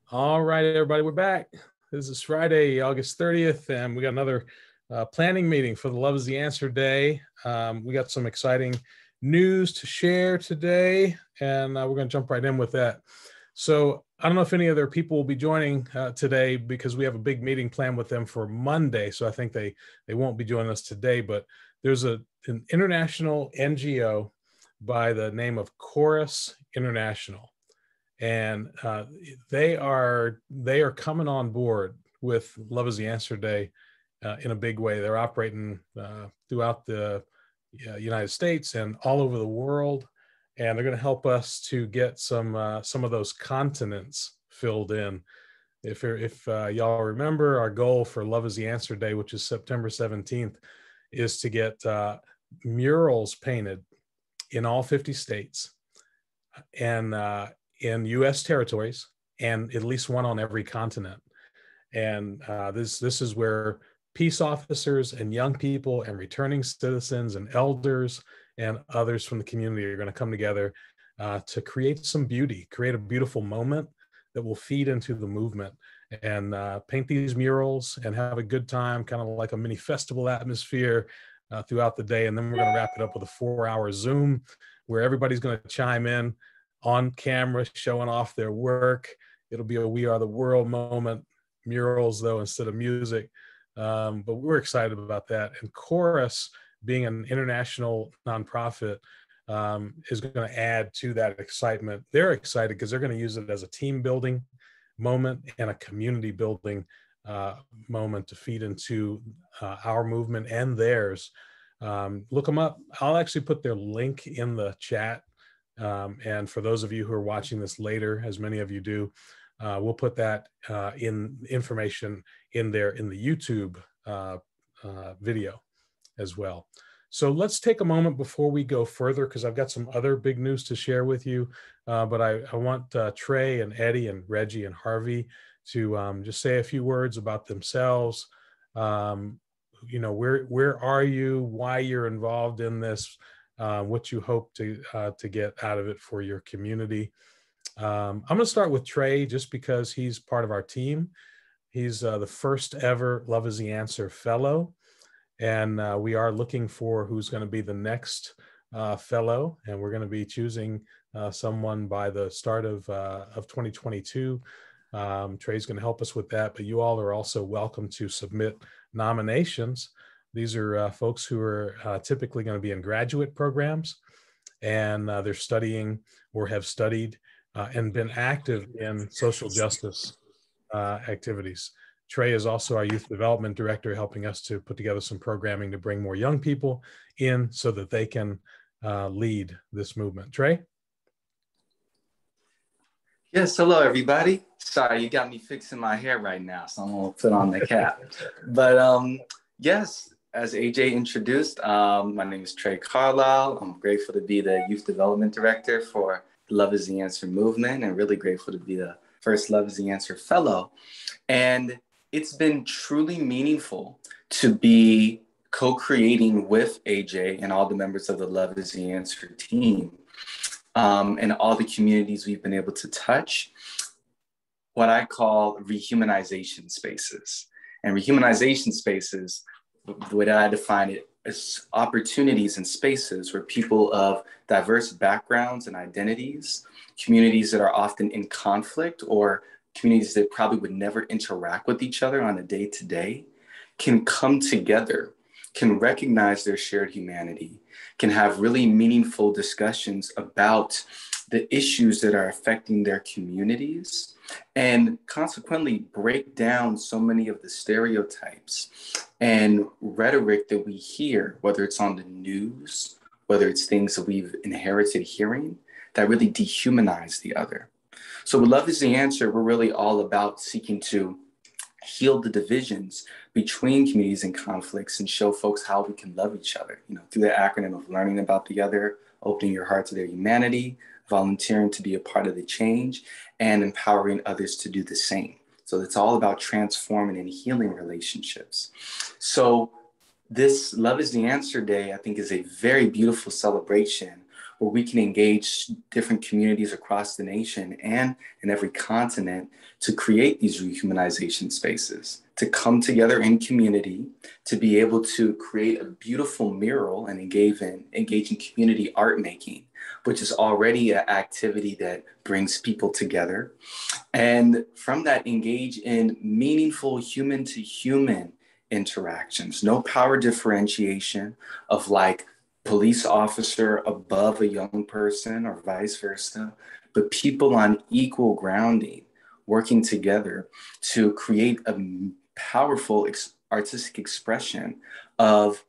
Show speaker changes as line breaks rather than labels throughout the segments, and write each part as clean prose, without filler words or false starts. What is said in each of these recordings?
All right, everybody, we're back. This is Friday, August 30th, and we got another planning meeting for the Love is the Answer Day. We got some exciting news to share today, and we're going to jump right in with that. So I don't know if any other people will be joining today because we have a big meeting planned with them for Monday. So I think they won't be joining us today, but there's an international NGO by the name of Chorus International. And they are coming on board with Love is the Answer Day in a big way. They're operating throughout the United States and all over the world, and they're going to help us to get some of those continents filled in. If y'all remember, our goal for Love is the Answer Day, which is September 17th, is to get murals painted in all 50 states and in U.S. territories, and at least one on every continent. And this is where peace officers and young people and returning citizens and elders and others from the community are going to come together to create some beauty, create a beautiful moment that will feed into the movement, and paint these murals and have a good time, kind of like a mini festival atmosphere throughout the day. And then we're going to wrap it up with a 4-hour Zoom where everybody's going to chime in on camera, showing off their work. It'll be a We Are the World moment, murals though, instead of music. But we're excited about that. And Chorus, being an international nonprofit, is going to add to that excitement. They're excited because they're going to use it as a team building moment and a community building moment to feed into our movement and theirs. Look them up. I'll actually put their link in the chat. And for those of you who are watching this later, as many of you do, we'll put that in information in there in the YouTube video as well. So let's take a moment before we go further, because I've got some other big news to share with you. But I want Trey and Eddie and Reggie and Harvey to just say a few words about themselves. You know, where are you, why you're involved in this, what you hope to get out of it for your community. I'm going to start with Trey just because he's part of our team. He's the first ever Love is the Answer Fellow, and we are looking for who's going to be the next fellow, and we're going to be choosing someone by the start of 2022. Trey's going to help us with that, but you all are also welcome to submit nominations. These are folks who are typically going to be in graduate programs, and they're studying or have studied and been active in social justice activities. Trey is also our youth development director, helping us to put together some programming to bring more young people in so that they can lead this movement. Trey?
Yes, hello everybody. Sorry, you got me fixing my hair right now, so I'm gonna put on the cap. But yes, as AJ introduced, my name is Trey Carlisle. I'm grateful to be the Youth Development Director for Love is the Answer movement, and really grateful to be the first Love is the Answer Fellow. And it's been truly meaningful to be co-creating with AJ and all the members of the Love is the Answer team, and all the communities we've been able to touch, what I call rehumanization spaces. And rehumanization spaces, the way that I define it, is opportunities and spaces where people of diverse backgrounds and identities, communities that are often in conflict or communities that probably would never interact with each other on a day-to-day, can come together, can recognize their shared humanity, can have really meaningful discussions about the issues that are affecting their communities, and consequently break down so many of the stereotypes and rhetoric that we hear, whether it's on the news, whether it's things that we've inherited hearing, that really dehumanize the other. So with Love is the Answer, we're really all about seeking to heal the divisions between communities and conflicts and show folks how we can love each other, you know, through the acronym of learning about the other, opening your heart to their humanity, volunteering to be a part of the change, and empowering others to do the same. So it's all about transforming and healing relationships. So this Love is the Answer Day, I think, is a very beautiful celebration where we can engage different communities across the nation and in every continent to create these rehumanization spaces, to come together in community, to be able to create a beautiful mural and engage in community art making, which is already an activity that brings people together. And from that, engage in meaningful human to human interactions, no power differentiation of like police officer above a young person or vice versa, but people on equal grounding working together to create a powerful artistic expression of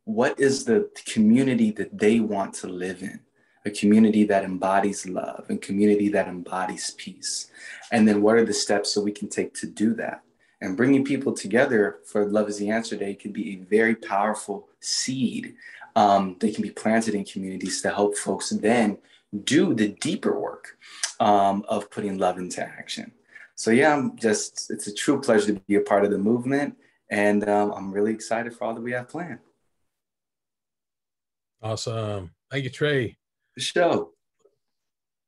what is the community that they want to live in, a community that embodies love, a community that embodies peace. And then what are the steps that we can take to do that? And bringing people together for Love is the Answer Day can be a very powerful seed. They can be planted in communities to help folks then do the deeper work of putting love into action. So yeah, it's a true pleasure to be a part of the movement. And I'm really excited for all that we have planned.
Awesome. Thank you, Trey.
The show.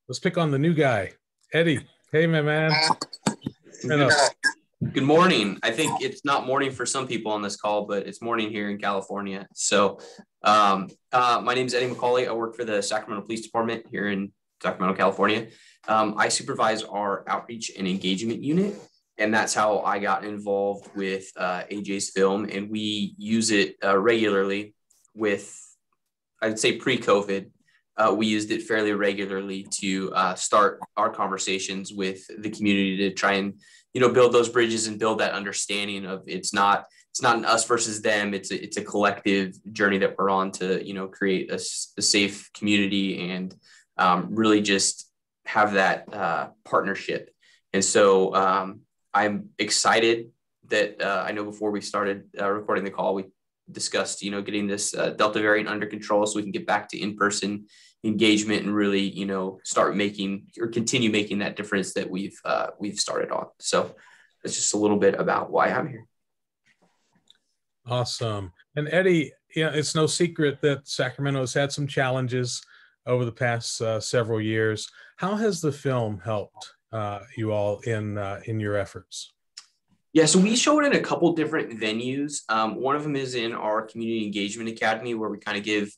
Let's pick on the new guy, Eddie. Hey, my man.
Good morning. I think it's not morning for some people on this call, but it's morning here in California. So my name is Eddie McCauley. I work for the Sacramento Police Department here in Sacramento, California. I supervise our outreach and engagement unit, and that's how I got involved with AJ's film. And we use it regularly with, I'd say pre-COVID. We used it fairly regularly to start our conversations with the community to try and, build those bridges and build that understanding of it's not an us versus them. It's a collective journey that we're on to, create a safe community and really just have that partnership. And so I'm excited that I know before we started recording the call, we discussed, getting this Delta variant under control so we can get back to in-person engagement and really, start making or continue making that difference that we've started on. So that's just a little bit about why I'm here.
Awesome. And Eddie, it's no secret that Sacramento has had some challenges over the past several years. How has the film helped you all in your efforts?
Yeah, so we show it in a couple different venues. One of them is in our Community Engagement Academy, where we kind of give,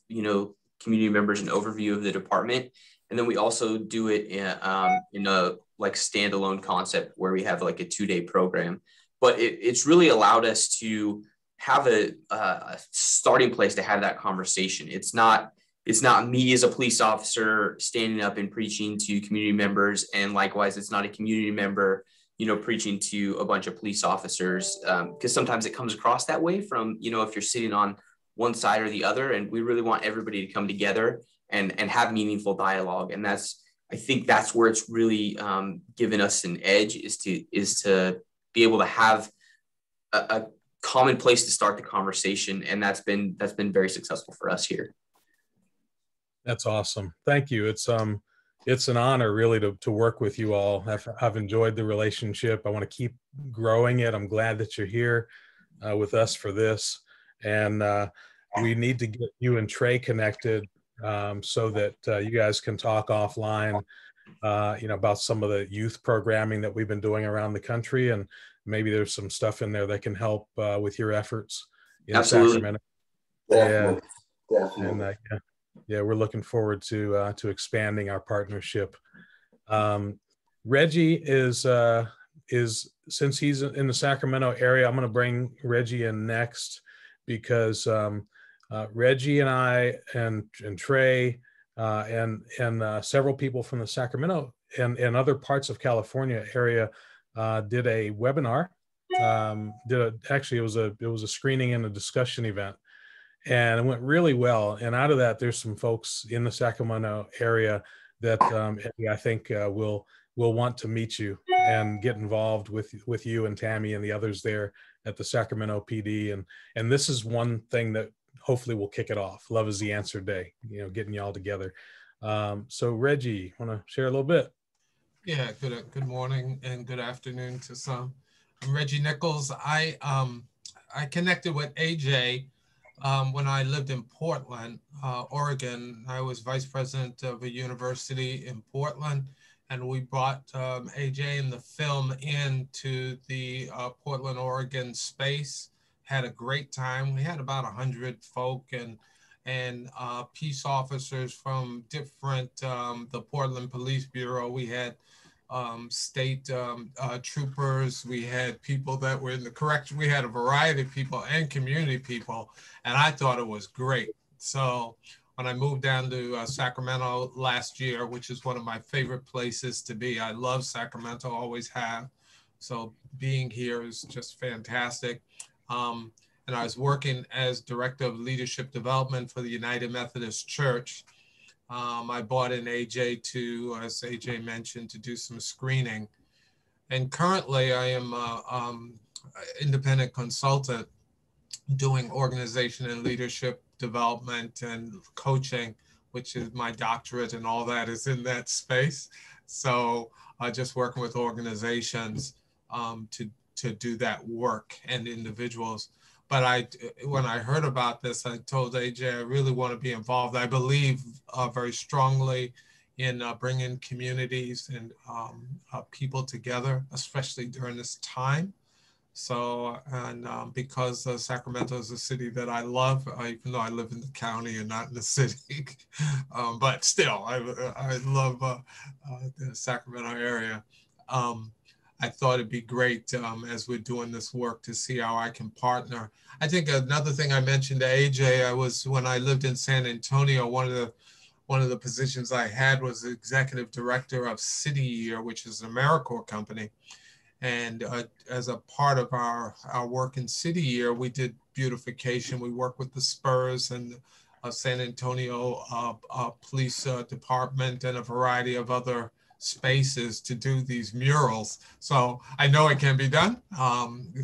community members an overview of the department. And then we also do it in a like standalone concept where we have like a 2-day program. But it's really allowed us to have a starting place to have that conversation. It's not me as a police officer standing up and preaching to community members. And likewise, it's not a community member preaching to a bunch of police officers, because sometimes it comes across that way from, if you're sitting on one side or the other, and we really want everybody to come together and have meaningful dialogue. And I think that's where it's really given us an edge is to be able to have a common place to start the conversation. And that's been very successful for us here.
That's awesome. Thank you. It's an honor really to work with you all. I've enjoyed the relationship. I want to keep growing it. I'm glad that you're here with us for this. And we need to get you and Trey connected so that you guys can talk offline, about some of the youth programming that we've been doing around the country. And maybe there's some stuff in there that can help with your efforts in Sacramento.
Definitely.
Yeah. Definitely. And yeah, we're looking forward to expanding our partnership. Reggie is since he's in the Sacramento area, I'm going to bring Reggie in next because Reggie and I and Trey and several people from the Sacramento and other parts of California area did a webinar. Actually, it was a screening and a discussion event. And it went really well. And out of that, there's some folks in the Sacramento area that I think will want to meet you and get involved with you and Tammy and the others there at the Sacramento PD. And this is one thing that hopefully will kick it off. Love is the Answer Day, getting you all together. So Reggie, want to share a little bit?
Yeah, good morning and good afternoon to some. I'm Reggie Nichols. I connected with AJ When I lived in Portland, Oregon, I was vice president of a university in Portland, and we brought AJ and the film into the Portland, Oregon space. Had a great time. We had about 100 folk and peace officers from different the Portland Police Bureau. We had state troopers. We had people that were in the correction. We had a variety of people and community people, and I thought it was great. So when I moved down to Sacramento last year, which is one of my favorite places to be, I love Sacramento, always have. So being here is just fantastic. And I was working as director of leadership development for the United Methodist Church. I brought in AJ to, as AJ mentioned, to do some screening. And currently I am an independent consultant doing organization and leadership development and coaching, which is my doctorate, and all that is in that space. So just working with organizations to do that work and individuals. But when I heard about this, I told AJ I really want to be involved. I believe very strongly in bringing communities and people together, especially during this time. So, and because Sacramento is a city that I love, even though I live in the county and not in the city, but still, I love the Sacramento area. I thought it'd be great as we're doing this work to see how I can partner. I think another thing I mentioned to AJ, when I lived in San Antonio, one of the positions I had was executive director of City Year, which is an AmeriCorps company. And as a part of our work in City Year, we did beautification. We worked with the Spurs and San Antonio Police Department and a variety of other spaces to do these murals. So I know it can be done.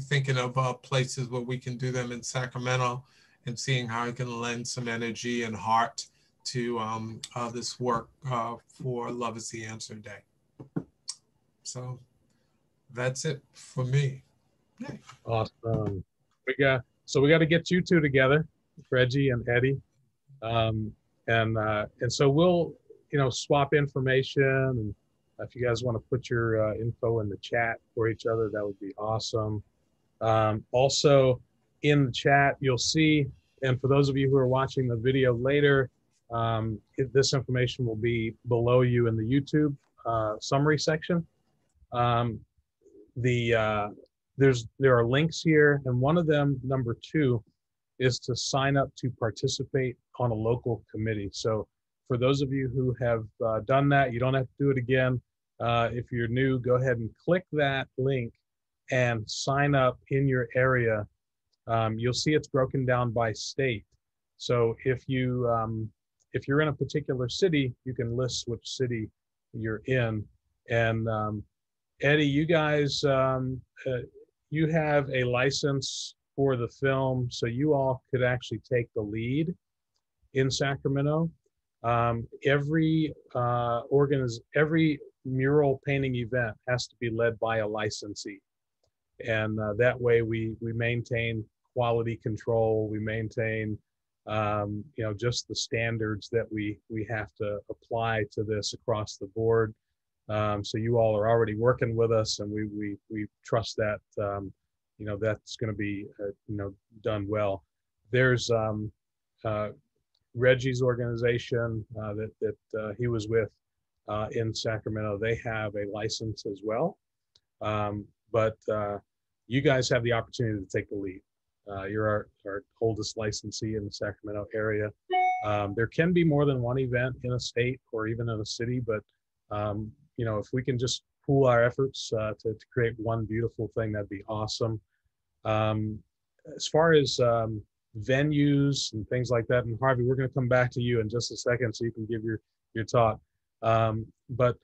Thinking of places where we can do them in Sacramento and seeing how I can lend some energy and heart to this work for Love is the Answer Day. So that's it for me. Yay.
Awesome. We got to get you two together, Reggie and Eddie, and so we'll swap information, and if you guys want to put your info in the chat for each other, that would be awesome. Also in the chat, you'll see, and for those of you who are watching the video later, this information will be below you in the YouTube summary section. There are links here, and one of them, number 2, is to sign up to participate on a local committee. So for those of you who have done that, you don't have to do it again. If you're new, go ahead and click that link and sign up in your area. You'll see it's broken down by state. So if you're in a particular city, you can list which city you're in. And Eddie, you guys, you have a license for the film, so you all could actually take the lead in Sacramento. Every mural painting event has to be led by a licensee, and that way we maintain quality control. We maintain just the standards that we have to apply to this across the board. So you all are already working with us, and we trust that that's going to be done well. There's Reggie's organization that he was with in Sacramento. They have a license as well, but you guys have the opportunity to take the lead. You're our oldest licensee in the Sacramento area. There can be more than one event in a state or even in a city, but if we can just pool our efforts to create one beautiful thing, that'd be awesome. As far as venues and things like that, and Harvey, we're going to come back to you in just a second so you can give your talk. But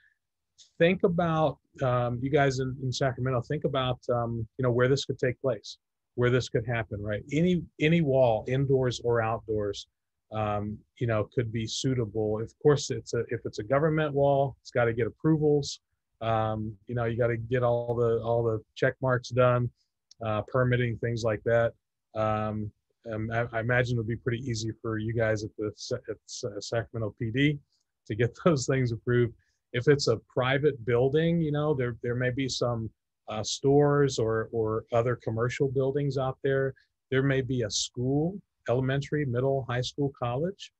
think about, you guys in Sacramento, think about where this could take place, where this could happen, right? Any wall, indoors or outdoors, could be suitable. Of course, if it's a government wall, it's got to get approvals. You got to get all the check marks done, permitting, things like that. I imagine it would be pretty easy for you guys at the Sacramento PD to get those things approved. If it's a private building, you know, there may be some stores or other commercial buildings out there. There may be a school, elementary, middle, high school, college,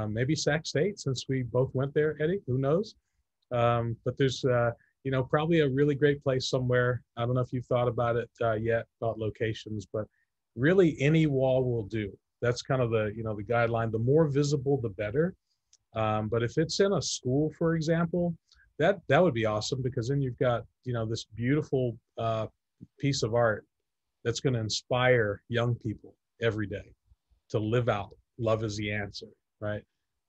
maybe Sac State, since we both went there, Eddie, who knows? But there's, you know, probably a really great place somewhere. I don't know if you've thought about it yet, about locations, but really any wall will do. That's kind of the, you know, the guideline. The more visible, the better. But if it's in a school, for example, that would be awesome, because then you've got, you know, this beautiful piece of art that's going to inspire young people every day to live out love is the answer, right?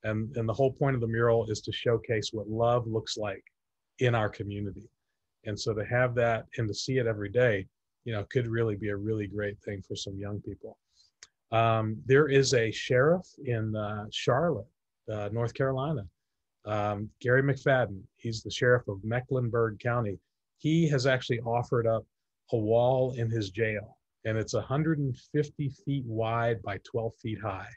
And the whole point of the mural is to showcase what love looks like in our community. And so to have that and to see it every day, you know, could really be a really great thing for some young people. There is a sheriff in Charlotte, North Carolina, Gary McFadden. He's the sheriff of Mecklenburg County. He has actually offered up a wall in his jail, and it's 150 feet wide by 12 feet high.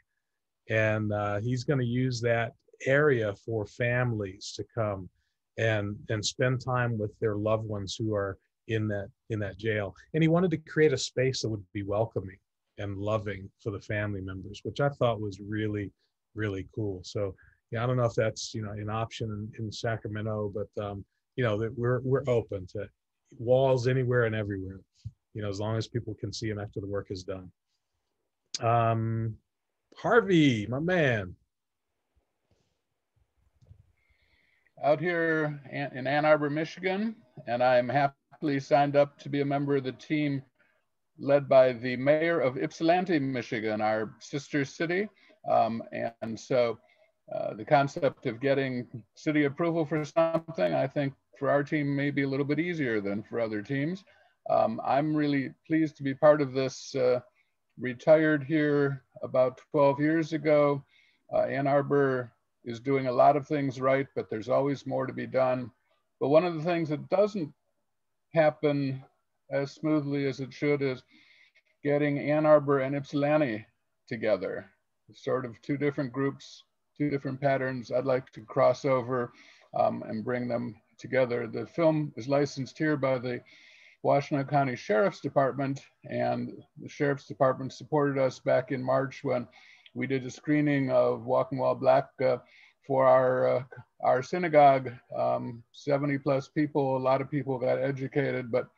And he's going to use that area for families to come and spend time with their loved ones who are in that jail. And he wanted to create a space that would be welcoming and loving for the family members, which I thought was really, really cool. So yeah, I don't know if that's, you know, an option in Sacramento, but you know, that we're open to walls anywhere and everywhere, you know, as long as people can see them after the work is done. Harvey, my man.
Out here in Ann Arbor, Michigan, and I'm happily signed up to be a member of the team led by the mayor of Ypsilanti, Michigan, our sister city. And so the concept of getting city approval for something, I think for our team may be a little bit easier than for other teams. I'm really pleased to be part of this. Retired here about 12 years ago. Ann Arbor is doing a lot of things right, but there's always more to be done. But one of the things that doesn't happen as smoothly as it should is getting Ann Arbor and Ypsilanti together. Sort of two different groups, two different patterns. I'd like to cross over and bring them together. The film is licensed here by the Washtenaw County Sheriff's Department, and the Sheriff's Department supported us back in March when we did a screening of Walking While Black for our synagogue. 70 plus people, a lot of people got educated, but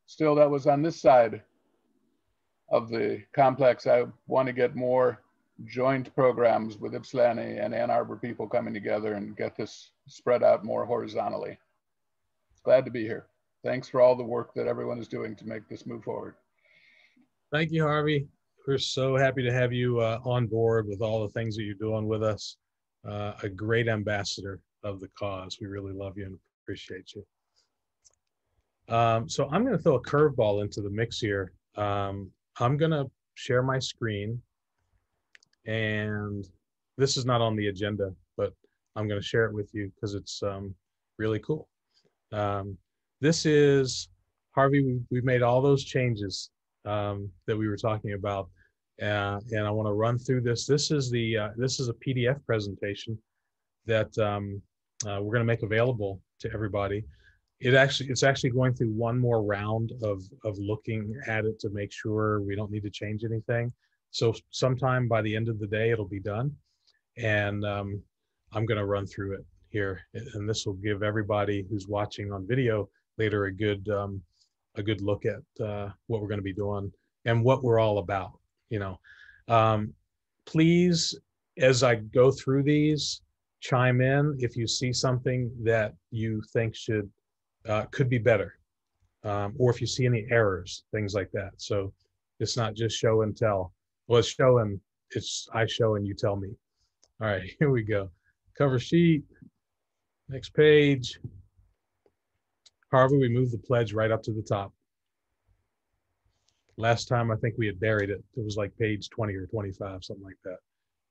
still that was on this side of the complex. I want to get more joint programs with Ypsilanti and Ann Arbor people coming together and get this spread out more horizontally. Glad to be here. Thanks for all the work that everyone is doing to make this move forward.
Thank you, Harvey. We're so happy to have you on board with all the things that you're doing with us. A great ambassador of the cause. We really love you and appreciate you. So I'm going to throw a curveball into the mix here. I'm going to share my screen, and this is not on the agenda, but I'm going to share it with you because it's really cool. This is, Harvey, we've made all those changes that we were talking about, and I want to run through this. This is a PDF presentation that we're going to make available to everybody. It's actually going through one more round of looking at it to make sure we don't need to change anything. So sometime by the end of the day, it'll be done, and I'm going to run through it here, and this will give everybody who's watching on video later a good look at what we're going to be doing and what we're all about. You know, please, as I go through these, chime in if you see something that you think could be better, or if you see any errors, things like that. So it's not just show and tell. Well, I show and you tell me. All right, here we go. Cover sheet, next page. Harvey, we moved the pledge right up to the top. Last time, I think we had buried it. It was like page 20 or 25, something like that.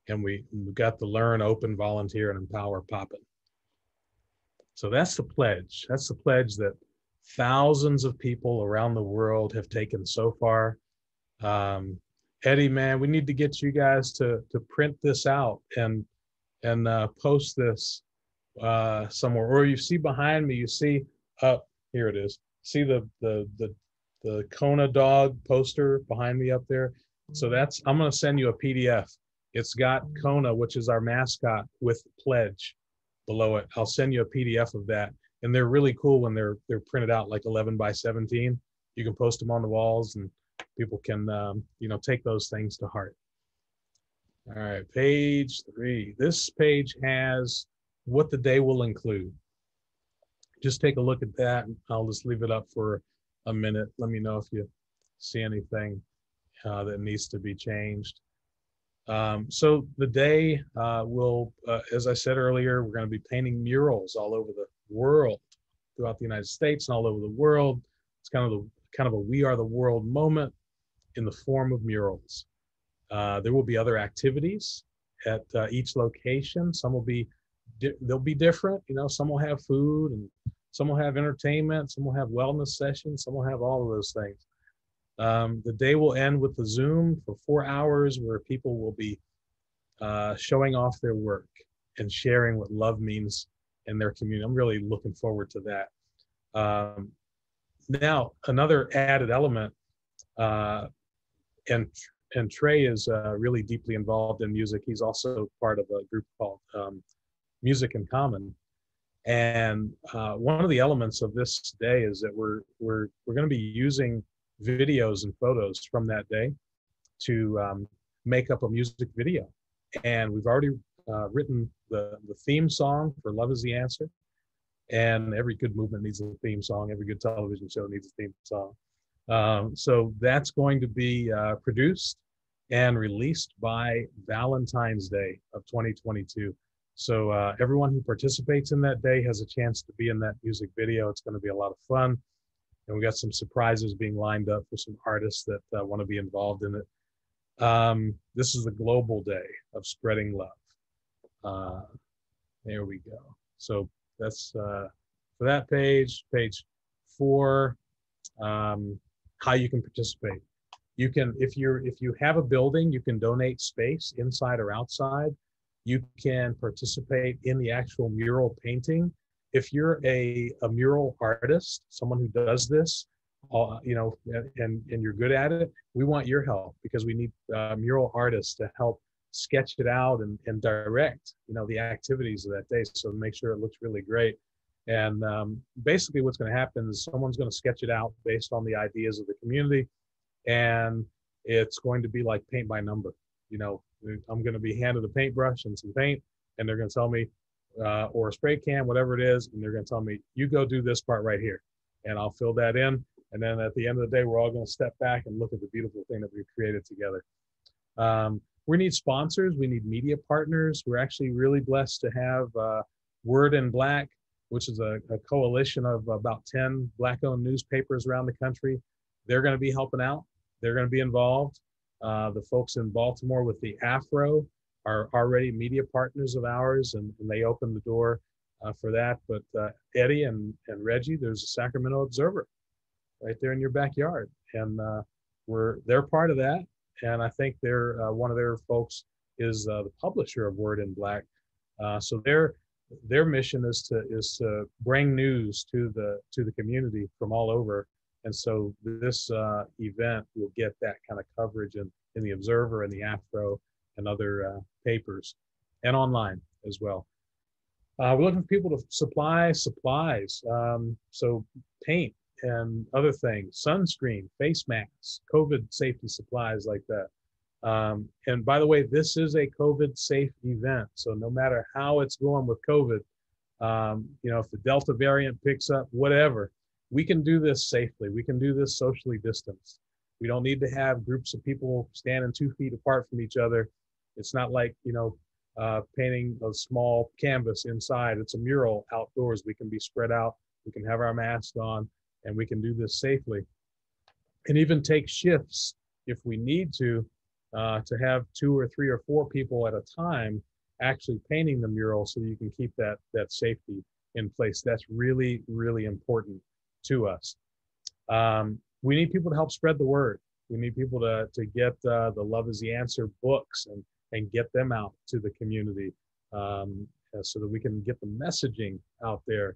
And we got the learn, open, volunteer, and empower popping. So that's the pledge. That's the pledge that thousands of people around the world have taken so far. And Eddie, man, we need to get you guys to print this out and post this somewhere. Or you see behind me, you see up here it is. See the Kona dog poster behind me up there. So that's, I'm going to send you a PDF. It's got Kona, which is our mascot, with pledge below it. I'll send you a PDF of that, and they're really cool when they're printed out like 11 by 17. You can post them on the walls, and people can take those things to heart. All right, page 3. This page has what the day will include. Just take a look at that, and I'll just leave it up for a minute. Let me know if you see anything that needs to be changed. So the day will, as I said earlier, we're going to be painting murals all over the world, throughout the United States and all over the world. It's kind of a We Are the World moment in the form of murals. There will be other activities at each location. Some will be, they'll be different. Some will have food, and some will have entertainment. Some will have wellness sessions. Some will have all of those things. The day will end with the Zoom for 4 hours, where people will be showing off their work and sharing what love means in their community. I'm really looking forward to that. Now, another added element, and Trey is really deeply involved in music. He's also part of a group called Music in Common. And one of the elements of this day is that we're going to be using videos and photos from that day to make up a music video. And we've already written the theme song for Love is the Answer. And every good movement needs a theme song. Every good television show needs a theme song. So that's going to be produced and released by Valentine's Day of 2022. So everyone who participates in that day has a chance to be in that music video. It's going to be a lot of fun. And we got some surprises being lined up for some artists that want to be involved in it. This is the global day of spreading love. There we go. So that's for that page. Page 4, how you can participate. You can, if you have a building, you can donate space inside or outside. You can participate in the actual mural painting. If you're a mural artist, someone who does this, and you're good at it, we want your help, because we need mural artists to help sketch it out and direct, the activities of that day. So make sure it looks really great. And basically what's going to happen is someone's going to sketch it out based on the ideas of the community. And it's going to be like paint by number. I'm going to be handed a paintbrush and some paint, and they're going to tell me, or a spray can, whatever it is, and they're going to tell me, you go do this part right here, and I'll fill that in. And then at the end of the day, we're all going to step back and look at the beautiful thing that we've created together. We need sponsors. We need media partners. We're actually really blessed to have Word in Black, which is a coalition of about 10 Black-owned newspapers around the country. They're going to be helping out. They're going to be involved. The folks in Baltimore with the Afro are already media partners of ours, and they opened the door for that. But Eddie and Reggie, there's a Sacramento Observer right there in your backyard, and they're part of that. And I think they're one of their folks is the publisher of Word in Black. So their mission is to bring news to the community from all over. And so this event will get that kind of coverage in the Observer and the Afro and other papers, and online as well. We're looking for people to supply supplies. So paint and other things, sunscreen, face masks, COVID safety supplies like that. And by the way, this is a COVID safe event. So no matter how it's going with COVID, if the Delta variant picks up, whatever, we can do this safely. We can do this socially distanced. We don't need to have groups of people standing 2 feet apart from each other. It's not like, painting a small canvas inside. It's a mural outdoors. We can be spread out. We can have our masks on, and we can do this safely. And even take shifts if we need to have 2 or 3 or 4 people at a time actually painting the mural, so that you can keep that safety in place. That's really, really important to us. We need people to help spread the word. We need people to get the Love is the Answer books and get them out to the community, so that we can get the messaging out there.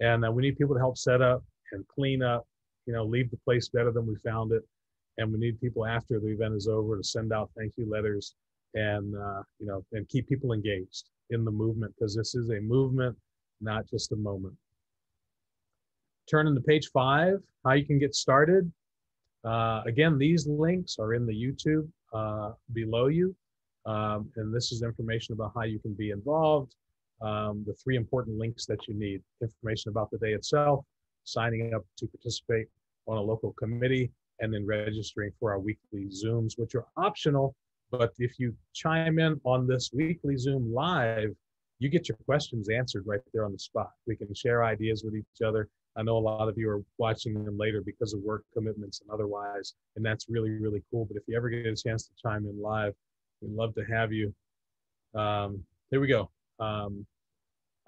And we need people to help set up and clean up, leave the place better than we found it. And we need people after the event is over to send out thank you letters and, and keep people engaged in the movement, because this is a movement, not just a moment. Turning to page 5, how you can get started. Again, these links are in the YouTube below you. And this is information about how you can be involved. The 3 important links that you need: information about the day itself, signing up to participate on a local committee, and then registering for our weekly Zooms, which are optional. But if you chime in on this weekly Zoom live, you get your questions answered right there on the spot. We can share ideas with each other. I know a lot of you are watching them later because of work commitments and otherwise, and that's really, really cool. But if you ever get a chance to chime in live, we'd love to have you. There we go. All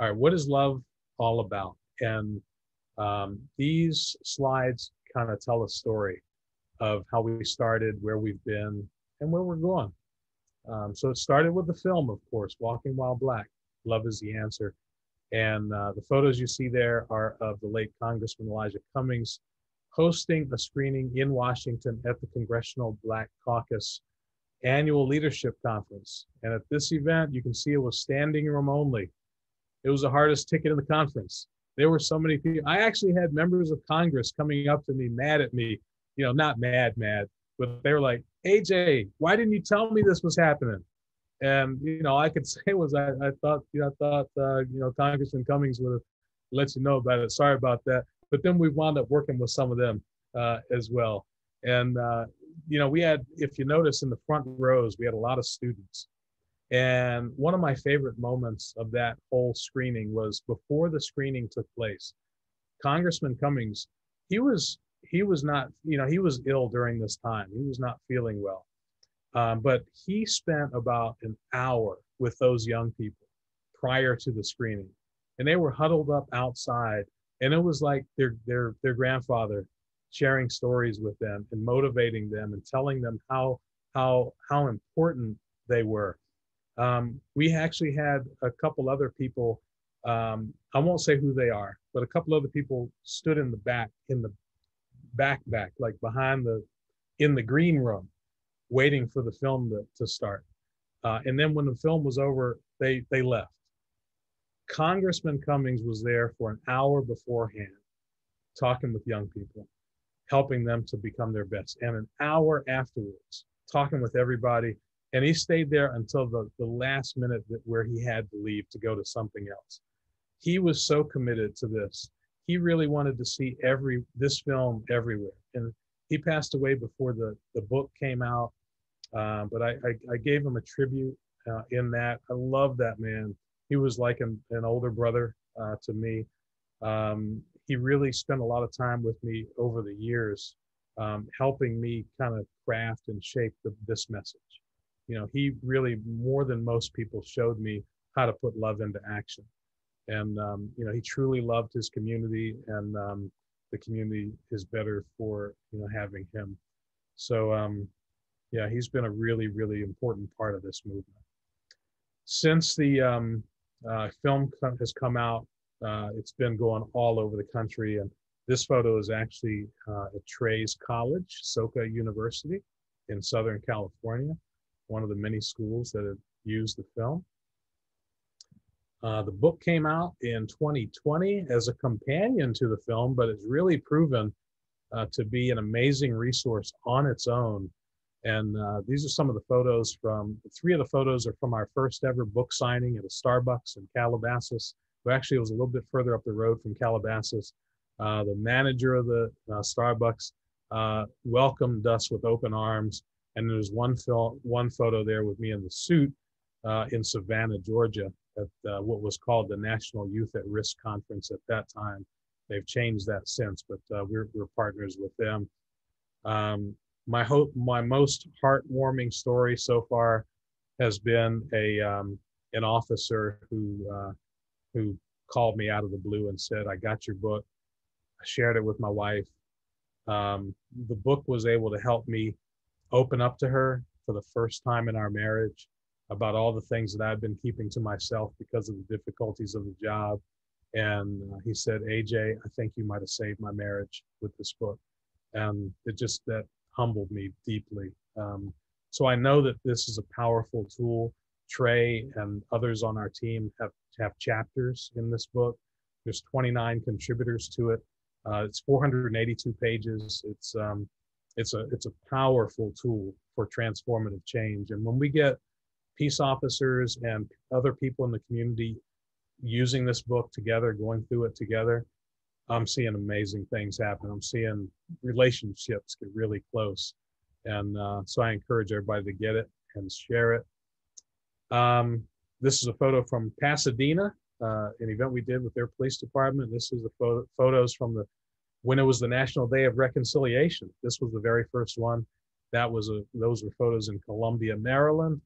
right, what is love all about? And these slides kind of tell a story of how we started, where we've been, and where we're going. So it started with the film, of course, Walking While Black, Love is the Answer. And the photos you see there are of the late Congressman Elijah Cummings hosting a screening in Washington at the Congressional Black Caucus Annual Leadership Conference. And at this event, you can see it was standing room only. It was the hardest ticket in the conference. There were so many people. I actually had members of Congress coming up to me, mad at me, not mad, but they were like, AJ, why didn't you tell me this was happening? And, I could say was I thought Congressman Cummings would have let you know about it. Sorry about that. But then we wound up working with some of them as well. And, we had, if you notice in the front rows, we had a lot of students. And one of my favorite moments of that whole screening was before the screening took place. Congressman Cummings, he was not, he was ill during this time. He was not feeling well. But he spent about an hour with those young people prior to the screening. And they were huddled up outside. And it was like their grandfather sharing stories with them and motivating them and telling them how important they were. We actually had a couple other people, I won't say who they are, but a couple other people stood in the back, like behind in the green room, waiting for the film to start. And then when the film was over, they left. Congressman Cummings was there for an hour beforehand, talking with young people, helping them to become their best. And an hour afterwards, talking with everybody. And he stayed there until the last minute where he had to leave to go to something else. He was so committed to this. He really wanted to see this film everywhere. And he passed away before the book came out. But I gave him a tribute in that. I love that man. He was like an older brother to me. He really spent a lot of time with me over the years, helping me kind of craft and shape this message. He really, more than most people, showed me how to put love into action. And, he truly loved his community, and the community is better for, having him. So, yeah, he's been a really, really important part of this movement. Since the film has come out, it's been going all over the country. And this photo is actually at Trey's College, Soka University in Southern California, one of the many schools that have used the film. The book came out in 2020 as a companion to the film, but it's really proven to be an amazing resource on its own. And these are some of the photos 3 of the photos are from our first ever book signing at a Starbucks in Calabasas. Well, actually, it was a little bit further up the road from Calabasas. The manager of the Starbucks welcomed us with open arms. And there's one photo there with me in the suit in Savannah, Georgia, at what was called the National Youth at Risk Conference at that time. They've changed that since, but we're partners with them. My most heartwarming story so far has been an officer who called me out of the blue and said, "I got your book. I shared it with my wife. The book was able to help me open up to her for the first time in our marriage about all the things that I've been keeping to myself because of the difficulties of the job. And he said, AJ, I think you might have saved my marriage with this book. And it just, that humbled me deeply. So I know that this is a powerful tool. Trey and others on our team have chapters in this book. There's 29 contributors to it. It's 482 pages. It's a powerful tool for transformative change. And when we get peace officers and other people in the community using this book together, going through it together, I'm seeing amazing things happen. I'm seeing relationships get really close. And so I encourage everybody to get it and share it. This is a photo from Pasadena, an event we did with their police department. This is the photos from when it was the National Day of Reconciliation. This was the very first one. Those were photos in Columbia, Maryland.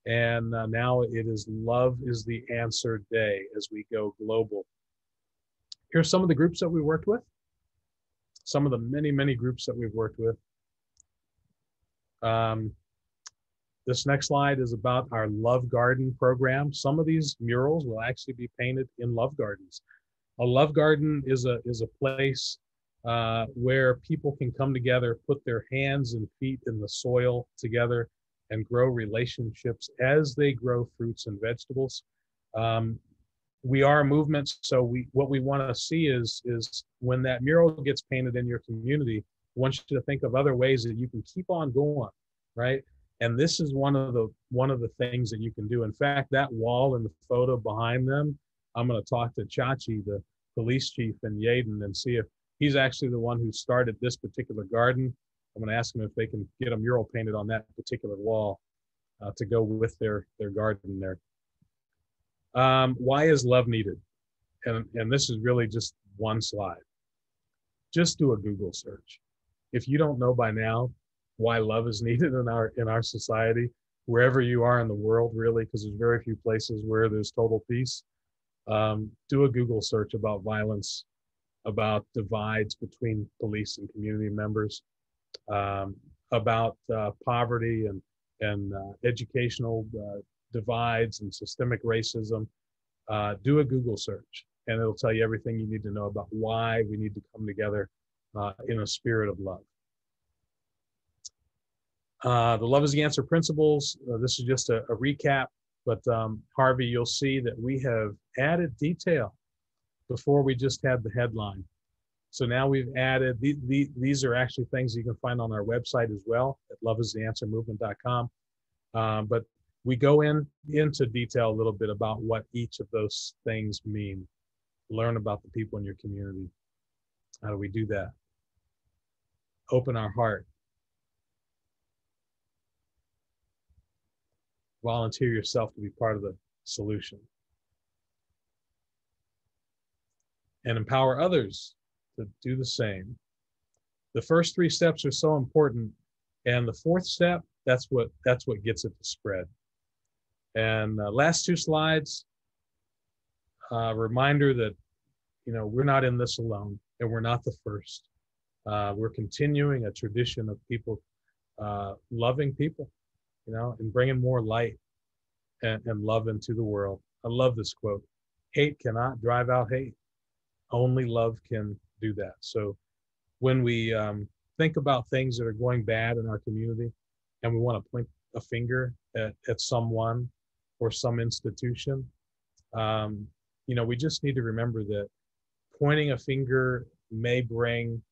And now it is Love is the Answer Day as we go global. Here's some of the groups that we worked with. Some of the many, many groups that we've worked with. This next slide is about our Love Garden program. Some of these murals will actually be painted in love gardens. A love garden is a place where people can come together, put their hands and feet in the soil together, and grow relationships as they grow fruits and vegetables. We are a movement, so what we want to see is when that mural gets painted in your community, I want you to think of other ways that you can keep on going, right? And this is one of the things that you can do. In fact, that wall in the photo behind them, I'm going to talk to Chachi, the police chief in Yaden, and see if he's actually the one who started this particular garden. I'm going to ask him if they can get a mural painted on that particular wall to go with their garden there. Why is love needed? And this is really just one slide. Just do a Google search. If you don't know by now why love is needed in our society, wherever you are in the world, really, because there's very few places where there's total peace, do a Google search about violence, about divides between police and community members, about poverty and educational divides and systemic racism. Do a Google search, and it'll tell you everything you need to know about why we need to come together in a spirit of love. The Love is the Answer principles. This is just a recap, but Harvey, you'll see that we have added detail. Before we just had the headline. So now we've added, these are actually things you can find on our website as well at loveistheanswermovement.com. But we go into detail a little bit about what each of those things mean. Learn about the people in your community. How do we do that? Open our heart. Volunteer yourself to be part of the solution. And empower others to do the same. The first three steps are so important, and the fourth step, that's what gets it to spread. And last two slides, reminder that we're not in this alone, and we're not the first. We're continuing a tradition of people loving people, and bringing more light and love into the world. I love this quote: "Hate cannot drive out hate. Only love can do that." So when we think about things that are going bad in our community and we want to point a finger at someone or some institution, we just need to remember that pointing a finger may bring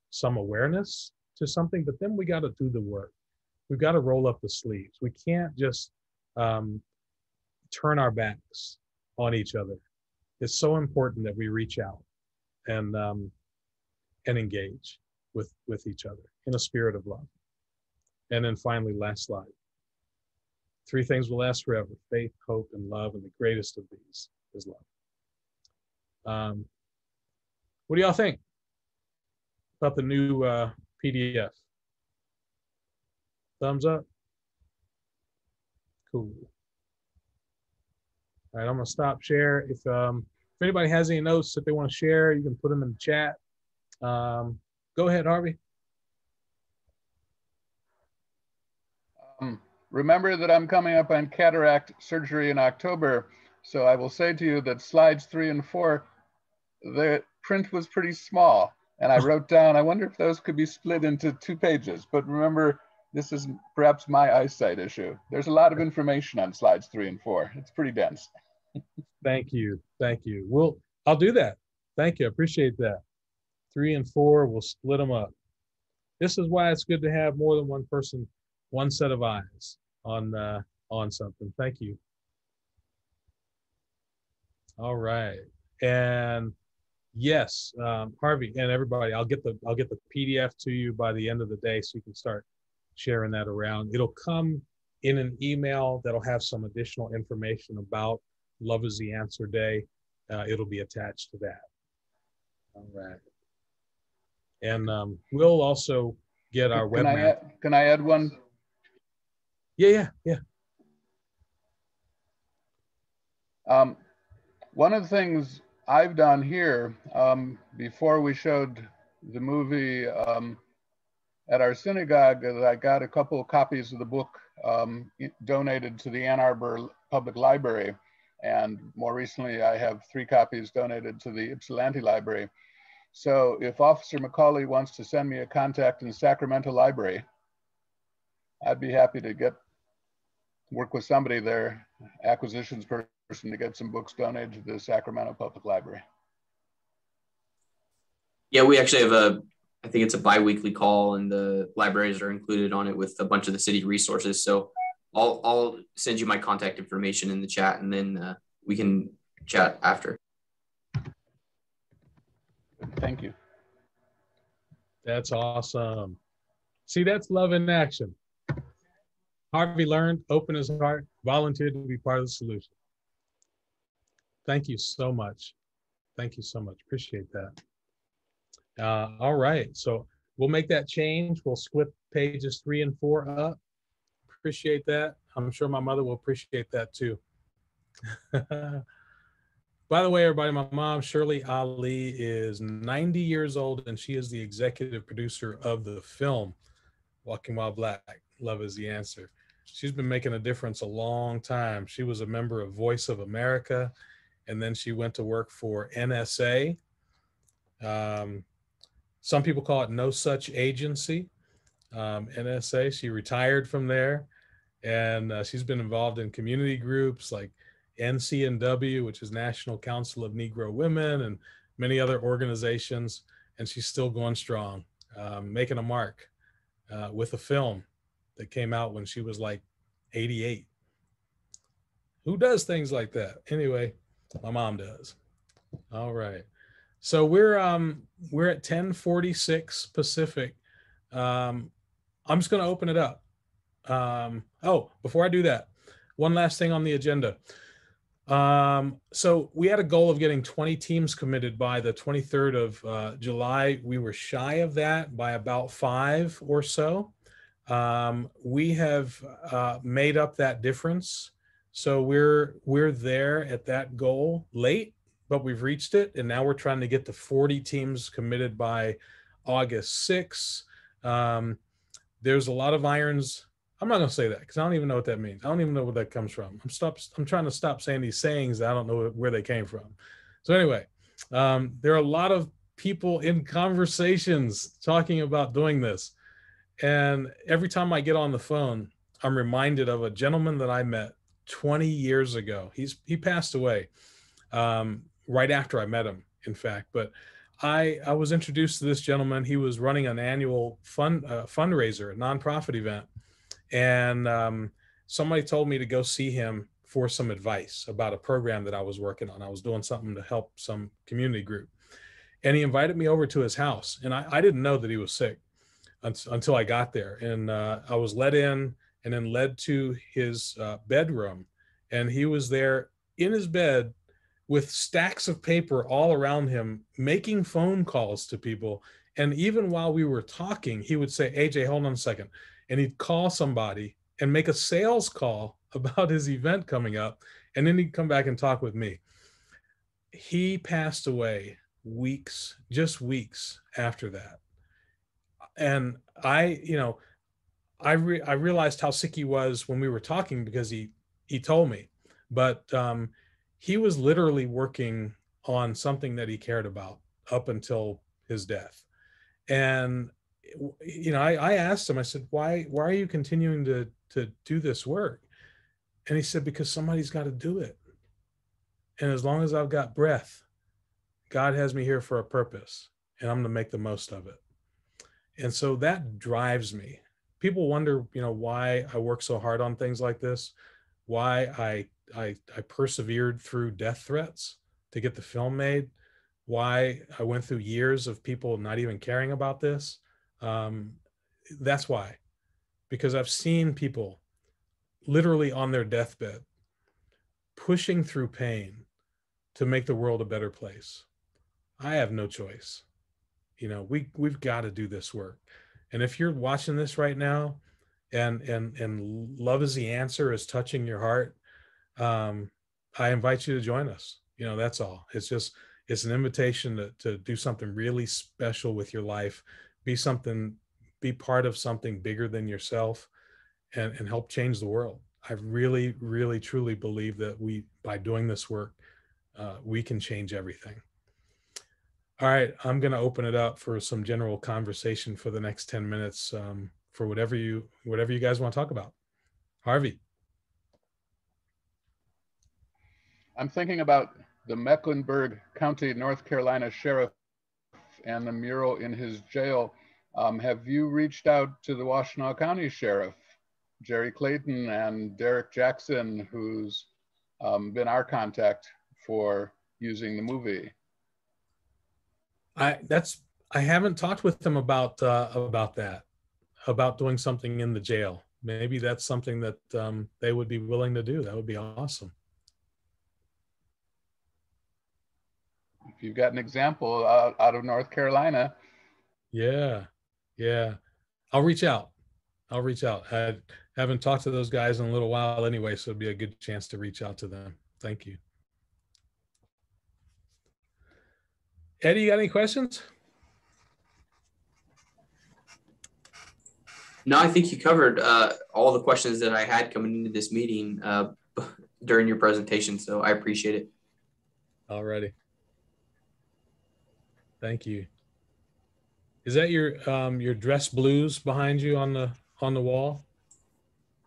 some awareness to something, but then we got to do the work. We've got to roll up the sleeves. We can't just turn our backs on each other. It's so important that we reach out and engage with each other in a spirit of love. And then finally, last slide. 3 things will last forever: faith, hope, and love. And the greatest of these is love. What do y'all think about the new PDF? Thumbs up? Cool. All right, I'm gonna stop share. If anybody has any notes that they want to share, you can put them in the chat. Go Go ahead, Harvey.
Remember that I'm coming up on cataract surgery in October. So I will say to you that slides 3 and 4, the print was pretty small. And I wrote down, I wonder if those could be split into 2 pages. But remember, this is perhaps my eyesight issue. There's a lot of information on slides 3 and 4. It's pretty dense.
Thank you. Thank you. I'll do that. Thank you. I appreciate that. 3 and 4, we'll split them up. This is why it's good to have more than one person, one set of eyes on something. Thank you. All right. And yes, Harvey and everybody, I'll get the PDF to you by the end of the day so you can start sharing that around. It'll come in an email that'll have some additional information about Love is the Answer Day. It'll be attached to that. All right. And we'll also get our webmap.
Can I add one?
Yeah.
One of the things I've done here, before we showed the movie at our synagogue, I got a couple of copies of the book donated to the Ann Arbor Public Library. And more recently, I have 3 copies donated to the Ypsilanti Library. So if Officer McCauley wants to send me a contact in the Sacramento Library, I'd be happy to work with somebody there, acquisitions person, to get some books donated to the Sacramento Public Library.
Yeah, we actually have I think it's a bi-weekly call, and the libraries are included on it with a bunch of the city resources. So I'll send you my contact information in the chat, and then we can chat after.
Thank you.
That's awesome. See, that's love in action. Harvey learned, opened his heart, volunteered to be part of the solution. Thank you so much. Thank you so much. Appreciate that. All right. So we'll make that change. We'll split pages 3 and 4 up. Appreciate that. I'm sure my mother will appreciate that too. By the way, everybody, my mom, Shirley Ali, is 90 years old, and she is the executive producer of the film, Walking While Black, Love is the Answer. She's been making a difference a long time. She was a member of Voice of America, and then she went to work for NSA. Some people call it No Such Agency, NSA. She retired from there, and she's been involved in community groups like NCNW, which is National Council of Negro Women, and many other organizations. And she's still going strong, making a mark with a film that came out when she was like 88. Who does things like that? Anyway, my mom does. All right. So we're at 10:46 Pacific. I'm just going to open it up. Before I do that, one last thing on the agenda. So we had a goal of getting 20 teams committed by the 23rd of July. We were shy of that by about 5 or so. We have made up that difference. So we're there at that goal late, but we've reached it. And now we're trying to get to 40 teams committed by August 6th. There's a lot of irons. I'm not going to say that because I don't even know what that means. I don't even know where that comes from. I'm trying to stop saying these sayings that I don't know where they came from. So anyway, there are a lot of people in conversations talking about doing this. And every time I get on the phone, I'm reminded of a gentleman that I met 20 years ago. He passed away right after I met him, in fact. But I was introduced to this gentleman. He was running an annual fundraiser, a nonprofit event. And somebody told me to go see him for some advice about a program that I was working on. I was doing something to help some community group. And he invited me over to his house. And I didn't know that he was sick until I got there. And I was let in and then led to his bedroom. And he was there in his bed with stacks of paper all around him, making phone calls to people. And even while we were talking, he would say, AJ, hold on a second. And he'd call somebody and make a sales call about his event coming up. And then he'd come back and talk with me. He passed away just weeks after that. And I, I realized how sick he was when we were talking because he told me, but he was literally working on something that he cared about up until his death. And I asked him, I said, why are you continuing to do this work? And he said, because somebody's got to do it. And as long as I've got breath, God has me here for a purpose, and I'm going to make the most of it. And so that drives me. People wonder, why I work so hard on things like this, why I persevered through death threats to get the film made, why I went through years of people not even caring about this. Um, that's why, because I've seen people literally on their deathbed pushing through pain to make the world a better place. I have no choice. We've got to do this work. And if you're watching this right now and love is the answer is touching your heart, I invite you to join us. That's all. It's an invitation to do something really special with your life, be part of something bigger than yourself, and help change the world. I really, really, truly believe that by doing this work, we can change everything. All right, I'm going to open it up for some general conversation for the next 10 minutes, for whatever you guys want to talk about. Harvey.
I'm thinking about the Mecklenburg County, North Carolina sheriff and the mural in his jail. Have you reached out to the Washtenaw County sheriff, Jerry Clayton and Derek Jackson, who's been our contact for using the movie?
I haven't talked with them about that, about doing something in the jail. Maybe that's something that they would be willing to do. That would be awesome.
If you've got an example out of North Carolina.
Yeah. I'll reach out. I haven't talked to those guys in a little while anyway, so it'd be a good chance to reach out to them. Thank you. Eddie, you got any questions?
No, I think you covered all the questions that I had coming into this meeting during your presentation, so I appreciate it.
Alrighty. Thank you. Is that your dress blues behind you on the wall?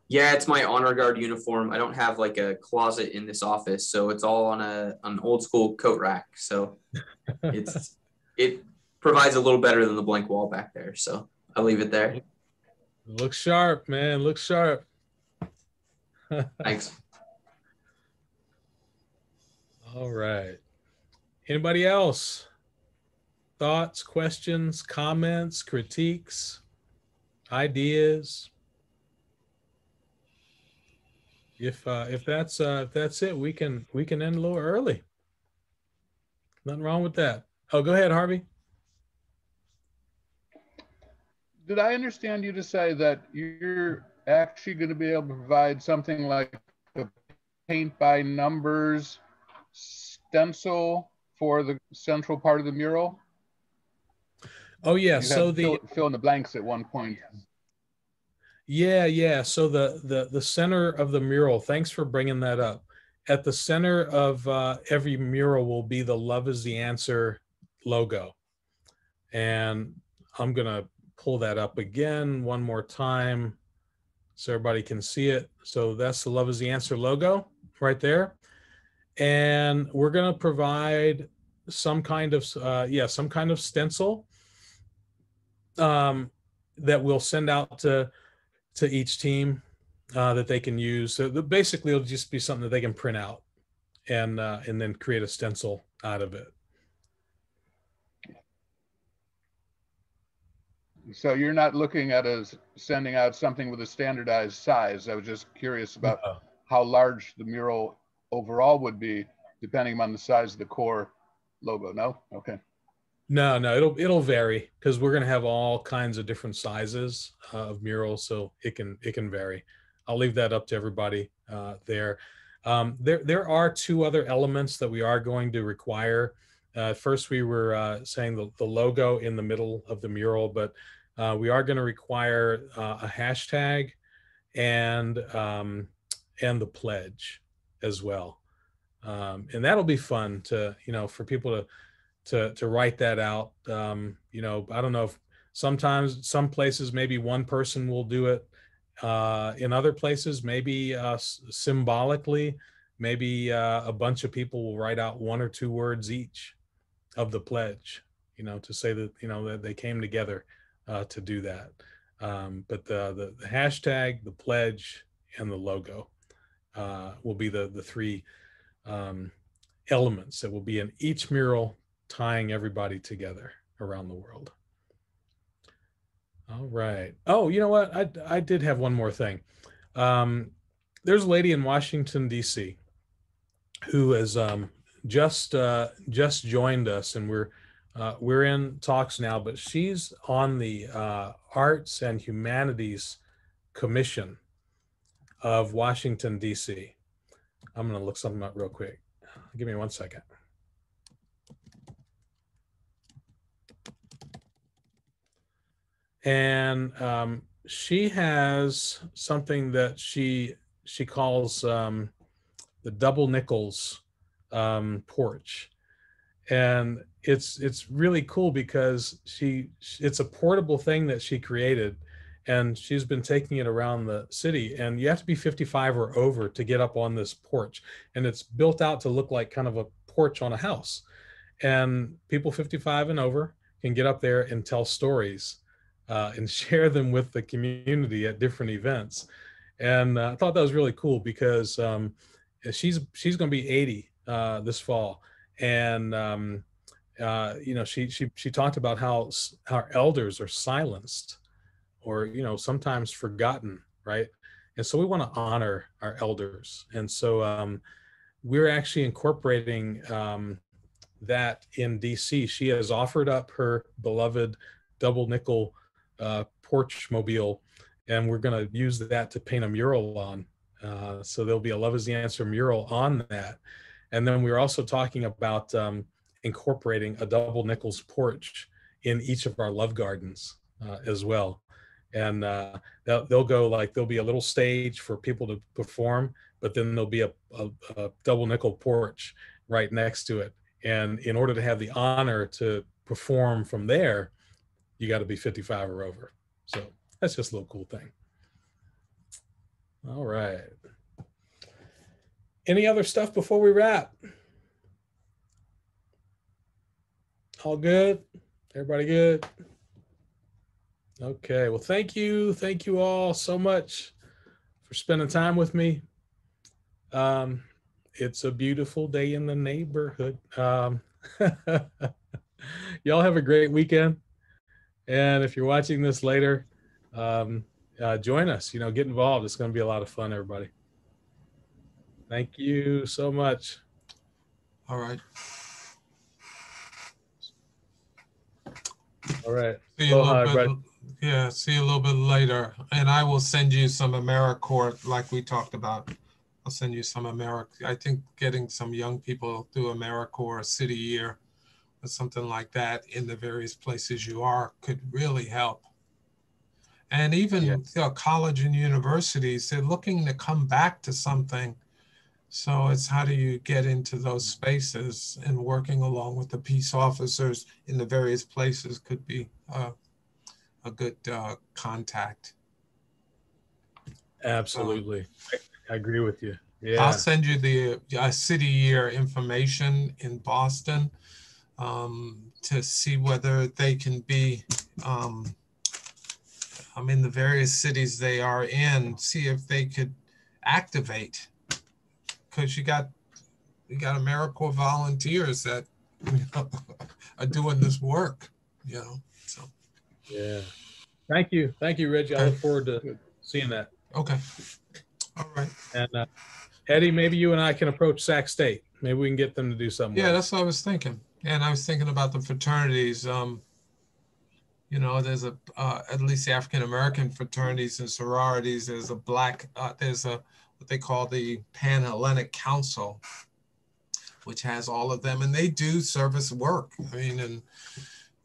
Yeah, it's my honor guard uniform. I don't have like a closet in this office, so it's all on an old school coat rack. So it provides a little better than the blank wall back there. So I'll leave it there.
Looks sharp, man. Looks sharp.
Thanks.
All right. Anybody else? Thoughts, questions, comments, critiques, ideas? If that's it, we can end a little early. Nothing wrong with that. Oh, go ahead, Harvey.
Did I understand you to say that you're actually going to be able to provide something like a paint by numbers stencil for the central part of the mural?
Oh yeah, so
fill in the blanks at one point.
Yeah. So the center of the mural. Thanks for bringing that up. At the center of every mural will be the "Love is the Answer" logo, and I'm gonna pull that up again one more time so everybody can see it. So that's the "Love is the Answer" logo right there, and we're gonna provide some kind of stencil that we'll send out to each team that they can use. So basically it'll just be something that they can print out and then create a stencil out of it.
So you're not looking at sending out something with a standardized size. I was just curious about how large the mural overall would be, depending on the size of the core logo. No? Okay.
No, it'll vary because we're going to have all kinds of different sizes of murals, so it can vary. I'll leave that up to everybody there. There are two other elements that we are going to require. First, we were saying the logo in the middle of the mural, but We are going to require a hashtag and the pledge as well. And that'll be fun to, for people to write that out. I don't know if sometimes some places, maybe one person will do it. In other places, maybe symbolically, maybe a bunch of people will write out 1 or 2 words each of the pledge, to say that, that they came together to do that. But the hashtag, the pledge, and the logo will be the 3 elements that will be in each mural, tying everybody together around the world. All right. Oh, you know what? I did have one more thing. There's a lady in Washington, D.C. who has just joined us, and we're in talks now, but she's on the Arts and Humanities Commission of Washington, D.C. I'm going to look something up real quick. Give me 1 second. And she has something that she calls the double nickels porch. And it's really cool because it's a portable thing that she created, and she's been taking it around the city, and you have to be 55 or over to get up on this porch, and it's built out to look like kind of a porch on a house, and people 55 and over can get up there and tell stories and share them with the community at different events. And I thought that was really cool because she's going to be 80 this fall, and she talked about how our elders are silenced, or sometimes forgotten, right? And so we want to honor our elders, and so we're actually incorporating that in DC. She has offered up her beloved double nickel porch mobile, and we're going to use that to paint a mural on. So there'll be a Love is the Answer mural on that. And then we're also talking about incorporating a double nickels porch in each of our love gardens as well. And they'll go, like, there'll be a little stage for people to perform, but then there'll be a double nickel porch right next to it. And in order to have the honor to perform from there, you got to be 55 or over. So that's just a little cool thing. All right. Any other stuff before we wrap? All good? Everybody good? Okay. Well, thank you. Thank you all so much for spending time with me. It's a beautiful day in the neighborhood. Y'all have a great weekend. And if you're watching this later, join us, get involved. It's going to be a lot of fun, everybody. Thank you so much.
All right.
All right.
See you see you a little bit later. And I will send you some AmeriCorps like we talked about. I'll send you some I think getting some young people through AmeriCorps City Year or something like that in the various places you are could really help. And even college and universities, they're looking to come back to something. So it's how do you get into those spaces, and working along with the peace officers in the various places could be a good contact.
Absolutely. I agree with you. Yeah.
I'll send you the City Year information in Boston to see whether they can be in the various cities they are in, see if they could activate. Because you got AmeriCorps volunteers that are doing this work, So.
Yeah. Thank you, Reggie. I look forward to seeing that.
Okay. All right.
And Eddie, maybe you and I can approach Sac State. Maybe we can get them to do something.
Yeah, that's what I was thinking. And I was thinking about the fraternities. There's at least the African American fraternities and sororities. There's what they call the Pan-Hellenic Council, which has all of them, and they do service work.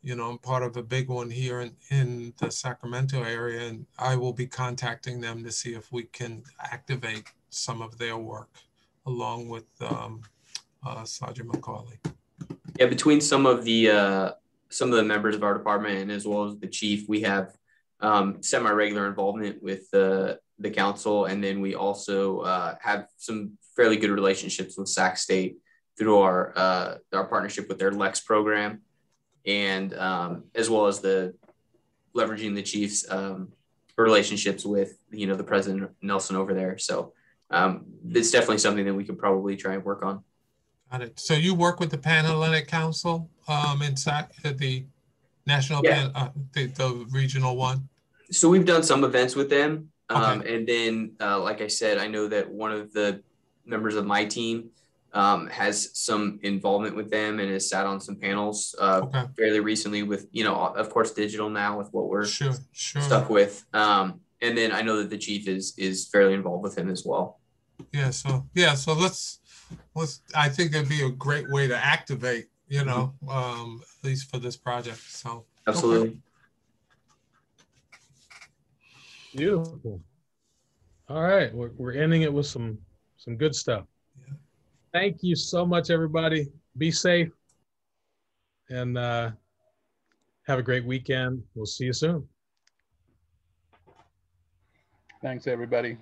you know, I'm part of a big one here in the Sacramento area, and I will be contacting them to see if we can activate some of their work along with Sergeant McCauley.
Yeah, between some of the members of our department and as well as the chief, we have semi-regular involvement with the council, and then we also have some fairly good relationships with Sac State through our partnership with their Lex program, and as well as the leveraging the chief's relationships with the President Nelson over there. So it's definitely something that we could probably try and work on.
Got it. So you work with the Panhellenic Council in the national, the regional one?
So we've done some events with them.
Okay.
And then, like I said, I know that one of the members of my team has some involvement with them and has sat on some panels fairly recently with, of course, digital now with what we're stuck with. And then I know that the chief is fairly involved with him as well.
Yeah. So let's I think it'd be a great way to activate, at least for this project. So
absolutely. Okay.
Beautiful. All right, we're ending it with some good stuff. Yeah. Thank you so much, everybody. Be safe and have a great weekend. We'll see you soon.
Thanks, everybody.